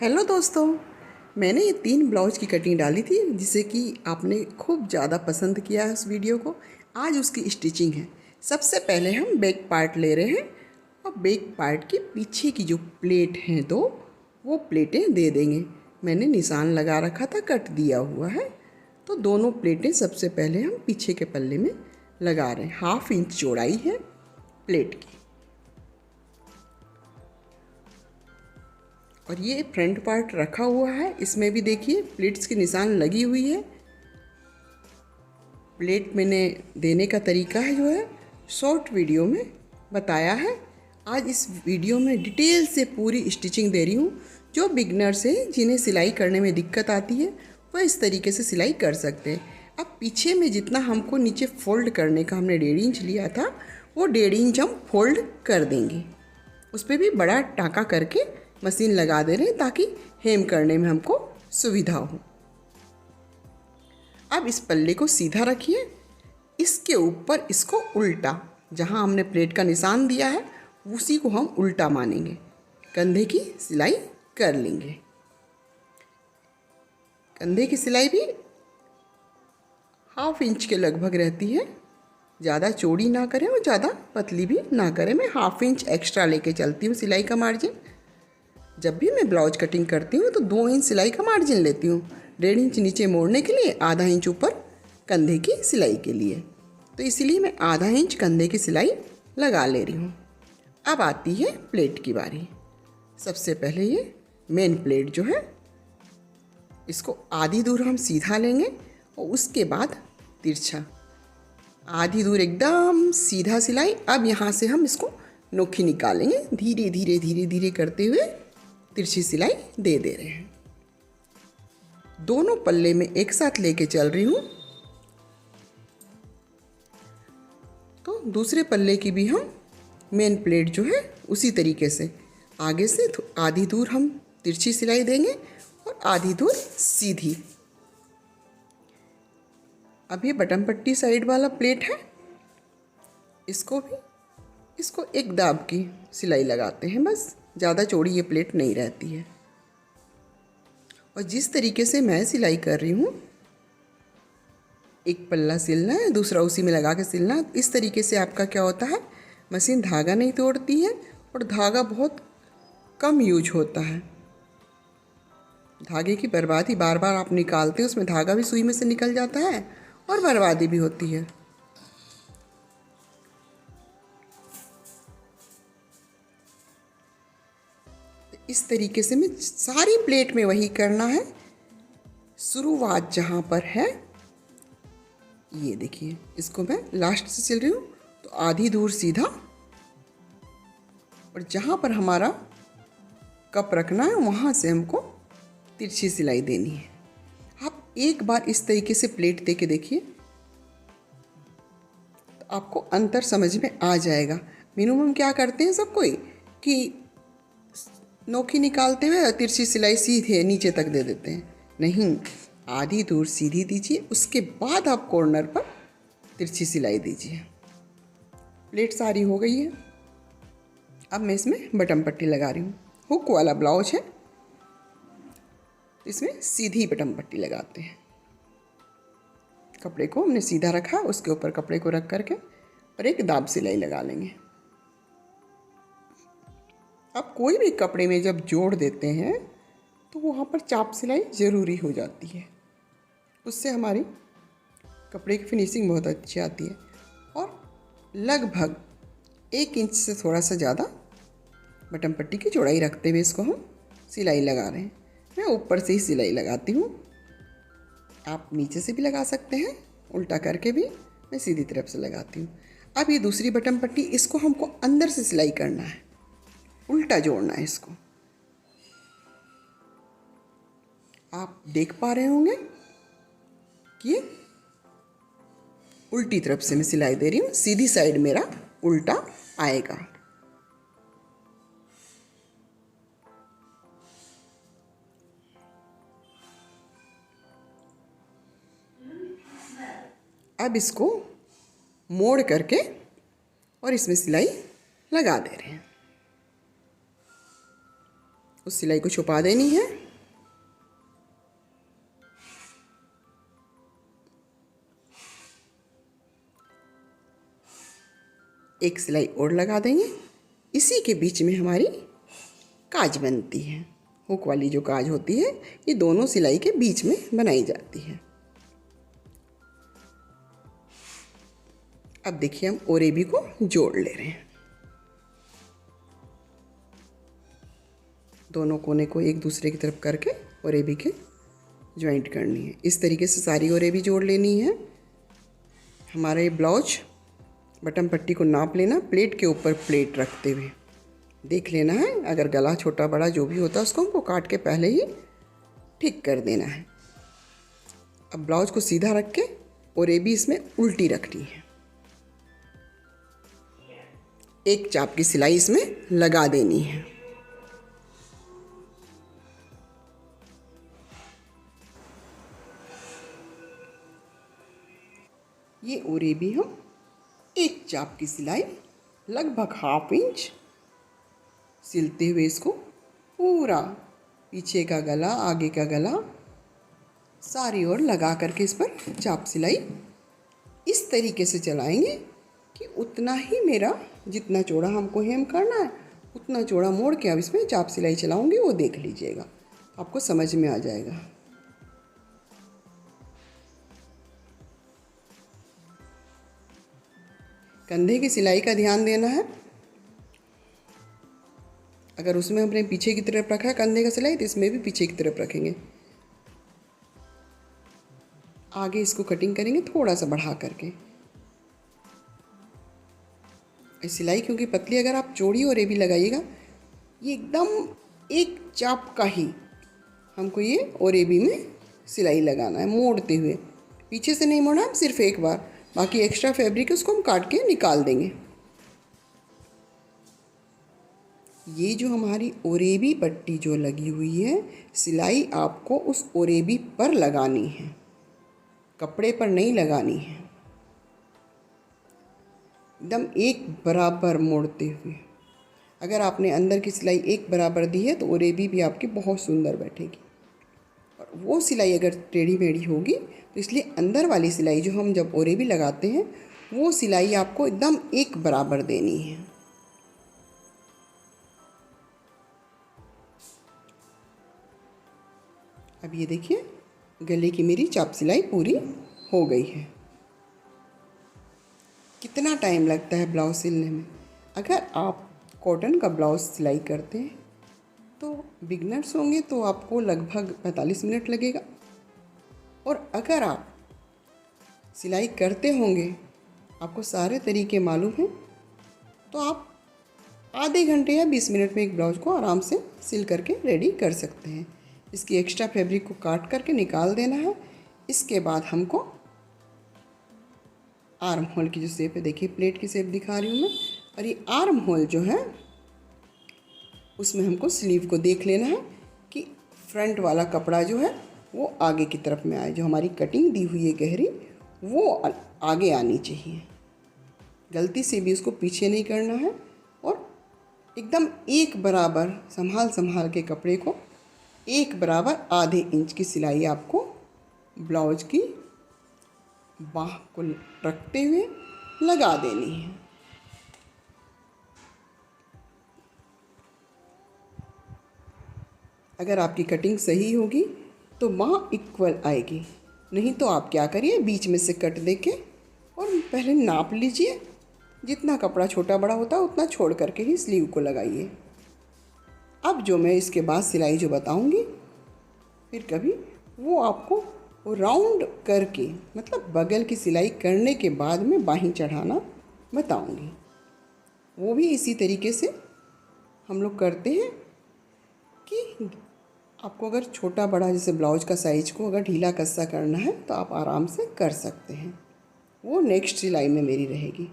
Hello दोस्तों, मैंने ये 3 ब्लाउज की कटिंग डाली थी जिसे कि आपने खूब ज़्यादा पसंद किया है उस वीडियो को। आज उसकी स्टिचिंग है। सबसे पहले हम बैक पार्ट ले रहे हैं और बैक पार्ट के पीछे की जो प्लेट हैं वो प्लेटें दे देंगे। मैंने निशान लगा रखा था, कट दिया हुआ है, तो दोनों प्लेटें सबसे पहले हम पीछे के पल्ले में लगा रहे हैं। 1/2 इंच चौड़ाई है प्लेट की और ये फ्रंट पार्ट रखा हुआ है। इसमें भी देखिए प्लेट्स की निशान लगी हुई है। प्लेट मैंने देने का तरीका है जो है शॉर्ट वीडियो में बताया है। आज इस वीडियो में डिटेल से पूरी स्टिचिंग दे रही हूँ। जो बिगनर्स हैं जिन्हें सिलाई करने में दिक्कत आती है वह इस तरीके से सिलाई कर सकते हैं। अब पीछे में जितना हमको नीचे फोल्ड करने का हमने 1.5 इंच लिया था वो 1.5 इंच हम फोल्ड कर देंगे। उस पर भी बड़ा टाँका करके मशीन लगा दे रहे हैं ताकि हेम करने में हमको सुविधा हो। अब इस पल्ले को सीधा रखिए, इसके ऊपर इसको उल्टा, जहां हमने प्लेट का निशान दिया है उसी को हम उल्टा मानेंगे, कंधे की सिलाई कर लेंगे। कंधे की सिलाई भी 1/2 इंच के लगभग रहती है, ज़्यादा चौड़ी ना करें और ज़्यादा पतली भी ना करें। मैं 1/2 इंच एक्स्ट्रा लेके चलती हूँ सिलाई का मार्जिन। जब भी मैं ब्लाउज कटिंग करती हूँ तो 2 इंच सिलाई का मार्जिन लेती हूँ, 1.5 इंच नीचे मोड़ने के लिए, आधा इंच ऊपर कंधे की सिलाई के लिए। तो इसीलिए मैं आधा इंच कंधे की सिलाई लगा ले रही हूँ। अब आती है प्लेट की बारी। सबसे पहले ये मेन प्लेट जो है इसको आधी दूर हम सीधा लेंगे और उसके बाद तिरछा, आधी दूर एकदम सीधा सिलाई। अब यहाँ से हम इसको नोखी निकालेंगे, धीरे धीरे धीरे धीरे करते हुए तिरछी सिलाई दे रहे हैं। दोनों पल्ले में एक साथ लेके चल रही हूँ। तो दूसरे पल्ले की भी हम मेन प्लेट जो है उसी तरीके से आगे से आधी दूर हम तिरछी सिलाई देंगे और आधी दूर सीधी। अब ये बटन पट्टी साइड वाला प्लेट है, इसको एक दाब की सिलाई लगाते हैं, बस ज़्यादा चौड़ी ये प्लेट नहीं रहती है। और जिस तरीके से मैं सिलाई कर रही हूँ, एक पल्ला सिलना है, दूसरा उसी में लगा के सिलना है। इस तरीके से आपका क्या होता है, मशीन धागा नहीं तोड़ती है और धागा बहुत कम यूज होता है। धागे की बर्बादी बार बार आप निकालते हैं, उसमें धागा भी सुई में से निकल जाता है और बर्बादी भी होती है। इस तरीके से मैं सारी प्लेट में वही करना है। शुरुआत जहाँ पर है ये देखिए, इसको मैं लास्ट से सिल रही हूँ तो आधी दूर सीधा, और जहाँ पर हमारा कप रखना है वहाँ से हमको तिरछी सिलाई देनी है। आप एक बार इस तरीके से प्लेट दे के देखिए तो आपको अंतर समझ में आ जाएगा। मिनिमम क्या करते हैं सब कोई कि नोखी निकालते हुए तिरछी सिलाई सीधे नीचे तक दे देते हैं। नहीं, आधी दूर सीधी दीजिए, उसके बाद आप कॉर्नर पर तिरछी सिलाई दीजिए। प्लेट सारी हो गई है। अब मैं इसमें बटन पट्टी लगा रही हूँ। हुक वाला ब्लाउज है, इसमें सीधी बटन पट्टी लगाते हैं। कपड़े को हमने सीधा रखा, उसके ऊपर कपड़े को रख करके और एक दाब सिलाई लगा लेंगे। अब कोई भी कपड़े में जब जोड़ देते हैं तो वहाँ पर चाप सिलाई ज़रूरी हो जाती है, उससे हमारी कपड़े की फिनिशिंग बहुत अच्छी आती है। और लगभग 1 इंच से थोड़ा सा ज़्यादा बटन पट्टी की चौड़ाई रखते हुए इसको हम सिलाई लगा रहे हैं। मैं ऊपर से ही सिलाई लगाती हूँ, आप नीचे से भी लगा सकते हैं, उल्टा करके भी मैं सीधी तरफ से लगाती हूँ। अब ये दूसरी बटन पट्टी, इसको हमको अंदर से सिलाई करना है, उल्टा जोड़ना है इसको। आप देख पा रहे होंगे कि उल्टी तरफ से मैं सिलाई दे रही हूँ, सीधी साइड मेरा उल्टा आएगा। अब इसको मोड़ करके और इसमें सिलाई लगा दे रहे हैं। उस सिलाई को छुपा देनी है। एक सिलाई और लगा देंगे। इसी के बीच में हमारी काज बनती है। हुक वाली जो काज होती है ये दोनों सिलाई के बीच में बनाई जाती है। अब देखिए हम ओरेबी को जोड़ ले रहे हैं। दोनों कोने को एक दूसरे की तरफ करके ओरेबी के ज्वाइंट करनी है। इस तरीके से सारी ओरेबी जोड़ लेनी है। हमारा ये ब्लाउज बटन पट्टी को नाप लेना, प्लेट के ऊपर प्लेट रखते हुए देख लेना है। अगर गला छोटा बड़ा जो भी होता है उसको हमको काट के पहले ही ठीक कर देना है। अब ब्लाउज को सीधा रख के ओरेबी इसमें उल्टी रखनी है। एक चाप की सिलाई इसमें लगा देनी है। ये ओरेबी हम एक चाप की सिलाई लगभग 1/2 इंच सिलते हुए इसको पूरा पीछे का गला, आगे का गला सारी ओर लगा करके इस पर चाप सिलाई इस तरीके से चलाएंगे कि उतना ही मेरा जितना चौड़ा हमको हेम करना है उतना चौड़ा मोड़ के अब इसमें चाप सिलाई चलाऊंगी, वो देख लीजिएगा, आपको समझ में आ जाएगा। कंधे की सिलाई का ध्यान देना है। अगर उसमें हमने पीछे की तरफ रखा है कंधे का सिलाई तो इसमें भी पीछे की तरफ रखेंगे। आगे इसको कटिंग करेंगे थोड़ा सा बढ़ा करके। सिलाई क्योंकि पतली, अगर आप चौड़ी और रेबी लगाइएगा ये एकदम एक चाप का ही हमको ये ओरेबी में सिलाई लगाना है, मोड़ते हुए। पीछे से नहीं मोड़ना, हम सिर्फ एक बार, बाकी एक्स्ट्रा फैब्रिक है उसको हम काट के निकाल देंगे। ये जो हमारी ओरेबी पट्टी जो लगी हुई है, सिलाई आपको उस ओरेबी पर लगानी है, कपड़े पर नहीं लगानी है। एकदम एक बराबर मोड़ते हुए। अगर आपने अंदर की सिलाई एक बराबर दी है तो ओरेबी भी आपकी बहुत सुंदर बैठेगी। और वो सिलाई अगर टेढ़ी मेढ़ी होगी तो इसलिए अंदर वाली सिलाई जो हम जब ओरेबी लगाते हैं वो सिलाई आपको एकदम एक बराबर देनी है। अब ये देखिए गले की मेरी चाप सिलाई पूरी हो गई है। कितना टाइम लगता है ब्लाउज सिलने में? अगर आप कॉटन का ब्लाउज सिलाई करते हैं तो बिगनर्स होंगे तो आपको लगभग 45 मिनट लगेगा, और अगर आप सिलाई करते होंगे, आपको सारे तरीके मालूम हैं, तो आप आधे घंटे या 20 मिनट में एक ब्लाउज को आराम से सिल करके रेडी कर सकते हैं। इसकी एक्स्ट्रा फैब्रिक को काट करके निकाल देना है। इसके बाद हमको आर्म होल की जो शेप है, देखिए प्लेट की शेप दिखा रही हूँ मैं, और ये आर्म होल जो है उसमें हमको स्लीव को देख लेना है कि फ्रंट वाला कपड़ा जो है वो आगे की तरफ में आए। जो हमारी कटिंग दी हुई है गहरी वो आगे आनी चाहिए, गलती से भी उसको पीछे नहीं करना है। और एकदम एक बराबर संभाल के कपड़े को एक बराबर आधे इंच की सिलाई आपको ब्लाउज की बाह को रखते हुए लगा देनी है। अगर आपकी कटिंग सही होगी तो बाह इक्वल आएगी, नहीं तो आप क्या करिए बीच में से कट देके और पहले नाप लीजिए, जितना कपड़ा छोटा बड़ा होता है उतना छोड़ करके ही स्लीव को लगाइए। अब जो मैं इसके बाद सिलाई जो बताऊंगी फिर कभी, वो आपको राउंड करके, मतलब बगल की सिलाई करने के बाद में बाहीं चढ़ाना बताऊंगी। वो भी इसी तरीके से हम लोग करते हैं कि आपको अगर छोटा बड़ा जैसे ब्लाउज का साइज को अगर ढीला कस्सा करना है तो आप आराम से कर सकते हैं। वो नेक्स्ट सिलाई में मेरी रहेगी।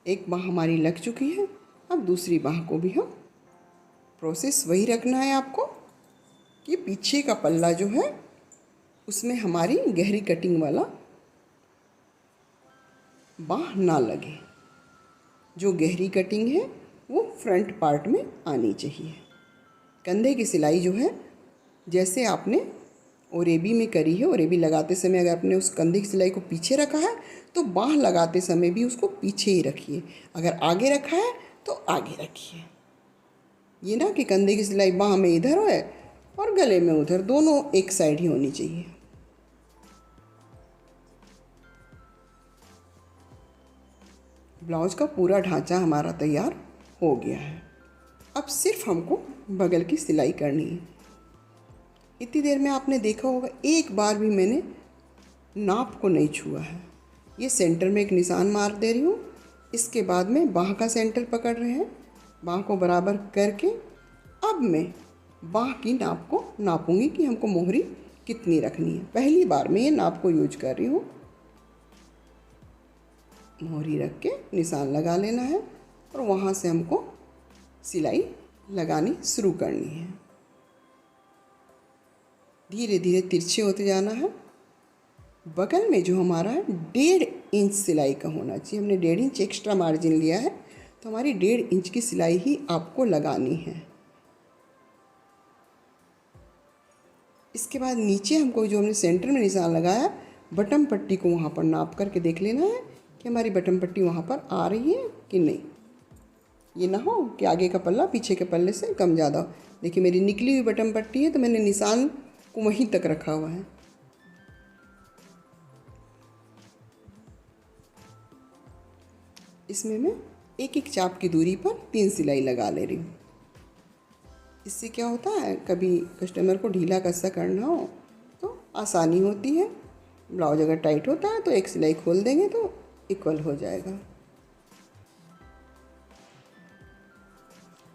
एक बाह हमारी लग चुकी है, अब दूसरी बाह को भी हम प्रोसेस वही रखना है आपको कि पीछे का पल्ला जो है उसमें हमारी गहरी कटिंग वाला बाह ना लगे। जो गहरी कटिंग है वो फ्रंट पार्ट में आनी चाहिए। कंधे की सिलाई जो है जैसे आपने ओरेबी में करी है, ओरेबी लगाते समय अगर आपने उस कंधे की सिलाई को पीछे रखा है तो बाँह लगाते समय भी उसको पीछे ही रखिए। अगर आगे रखा है तो आगे रखिए। ये ना कि कंधे की सिलाई बाँह में इधर है और गले में उधर, दोनों एक साइड ही होनी चाहिए। ब्लाउज़ का पूरा ढांचा हमारा तैयार हो गया है। अब सिर्फ हमको बगल की सिलाई करनी है। इतनी देर में आपने देखा होगा एक बार भी मैंने नाप को नहीं छुआ है। ये सेंटर में एक निशान मार दे रही हूँ। इसके बाद में बाँह का सेंटर पकड़ रहे हैं, बाँह को बराबर करके अब मैं बाँह की नाप को नापूंगी कि हमको मोहरी कितनी रखनी है। पहली बार मैं ये नाप को यूज कर रही हूँ। मोहरी रख के निशान लगा लेना है और वहाँ से हमको सिलाई लगानी शुरू करनी है। धीरे धीरे तिरछे होते जाना है। बगल में जो हमारा 1.5 इंच सिलाई का होना चाहिए, हमने 1.5 इंच एक्स्ट्रा मार्जिन लिया है तो हमारी 1.5 इंच की सिलाई ही आपको लगानी है। इसके बाद नीचे हमको जो हमने सेंटर में निशान लगाया, बटन पट्टी को वहाँ पर नाप करके देख लेना है कि हमारी बटन पट्टी वहाँ पर आ रही है कि नहीं। ये ना हो कि आगे का पल्ला पीछे के पल्ले से कम ज़्यादा हो। देखिए मेरी निकली हुई बटन पट्टी है तो मैंने निशान को वहीं तक रखा हुआ है। इसमें मैं एक एक चाप की दूरी पर 3 सिलाई लगा ले रही हूँ। इससे क्या होता है, कभी कस्टमर को ढीला कस्सा करना हो तो आसानी होती है। ब्लाउज अगर टाइट होता है तो एक सिलाई खोल देंगे तो इक्वल हो जाएगा।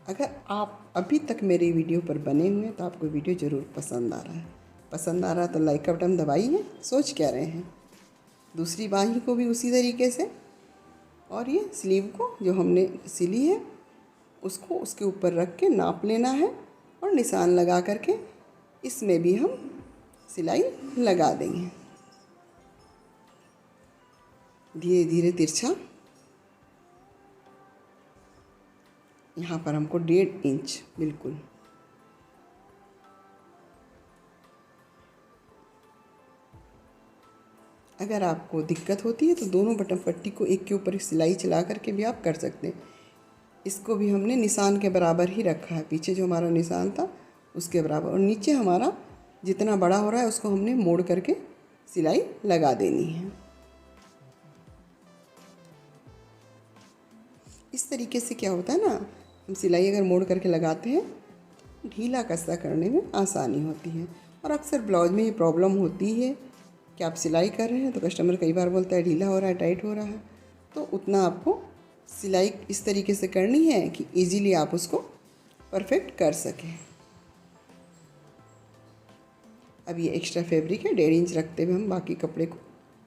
अगर आप अभी तक मेरे वीडियो पर बने हुए हैं तो आपको वीडियो ज़रूर पसंद आ रहा है। पसंद आ रहा है तो लाइक का बटन दबाइए। सोच क्या रहे हैं। दूसरी बाही को भी उसी तरीके से, और ये स्लीव को जो हमने सिली है उसको उसके ऊपर रख के नाप लेना है और निशान लगा करके इसमें भी हम सिलाई लगा देंगे। धीरे धीरे तिरछा, यहाँ पर हमको 1.5 इंच बिल्कुल। अगर आपको दिक्कत होती है तो दोनों बटन पट्टी को एक के ऊपर एक सिलाई चला करके भी आप कर सकते हैं। इसको भी हमने निशान के बराबर ही रखा है, पीछे जो हमारा निशान था उसके बराबर, और नीचे हमारा जितना बड़ा हो रहा है उसको हमने मोड़ करके सिलाई लगा देनी है। इस तरीके से क्या होता है ना, हम सिलाई अगर मोड़ करके लगाते हैं ढीला कस्सा करने में आसानी होती है। और अक्सर ब्लाउज में ये प्रॉब्लम होती है कि आप सिलाई कर रहे हैं तो कस्टमर कई बार बोलता है ढीला हो रहा है, टाइट हो रहा है। तो उतना आपको सिलाई इस तरीके से करनी है कि इजीली आप उसको परफेक्ट कर सकें। अब ये एक्स्ट्रा फैब्रिक है, 1.5 इंच रखते हुए हम बाकी कपड़े को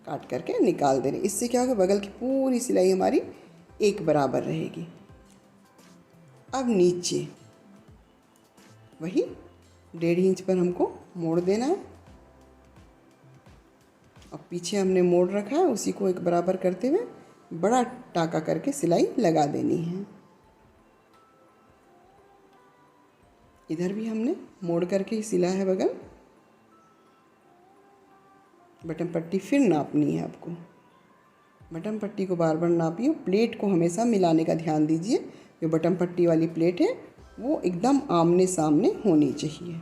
काट करके निकाल दे रहे हैं। इससे क्या होगा, बगल की पूरी सिलाई हमारी एक बराबर रहेगी। अब नीचे वही 1.5 इंच पर हमको मोड़ देना है और पीछे हमने मोड़ रखा है उसी को एक बराबर करते हुए बड़ा टाँका करके सिलाई लगा देनी है। इधर भी हमने मोड़ करके ही सिला है बगल। बटन पट्टी फिर नापनी है आपको। बटन पट्टी को बार बार नापिए। प्लेट को हमेशा मिलाने का ध्यान दीजिए। जो बटन पट्टी वाली प्लेट है वो एकदम आमने सामने होनी चाहिए।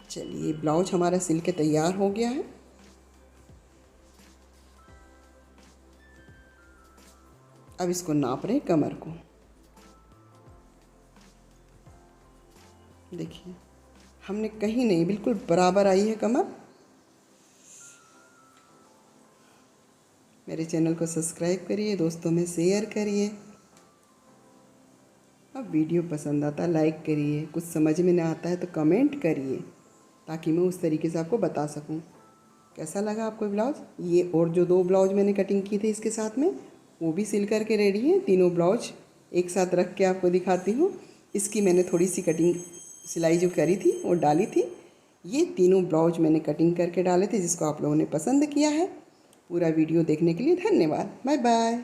चलिए ब्लाउज हमारा सिल के तैयार हो गया है। अब इसको नाप रहे कमर को। देखिए हमने कहीं नहीं, बिल्कुल बराबर आई है कमर। मेरे चैनल को सब्सक्राइब करिए, दोस्तों में शेयर करिए। अब वीडियो पसंद आता है लाइक करिए, कुछ समझ में ना आता है तो कमेंट करिए ताकि मैं उस तरीके से आपको बता सकूं। कैसा लगा आपको ब्लाउज़? ये और जो 2 ब्लाउज मैंने कटिंग की थी इसके साथ में वो भी सिल करके रेडी है। तीनों ब्लाउज एक साथ रख के आपको दिखाती हूँ। इसकी मैंने थोड़ी सी कटिंग सिलाई जो करी थी वो डाली थी। ये तीनों ब्लाउज मैंने कटिंग करके डाले थे जिसको आप लोगों ने पसंद किया है। पूरा वीडियो देखने के लिए धन्यवाद। Bye bye.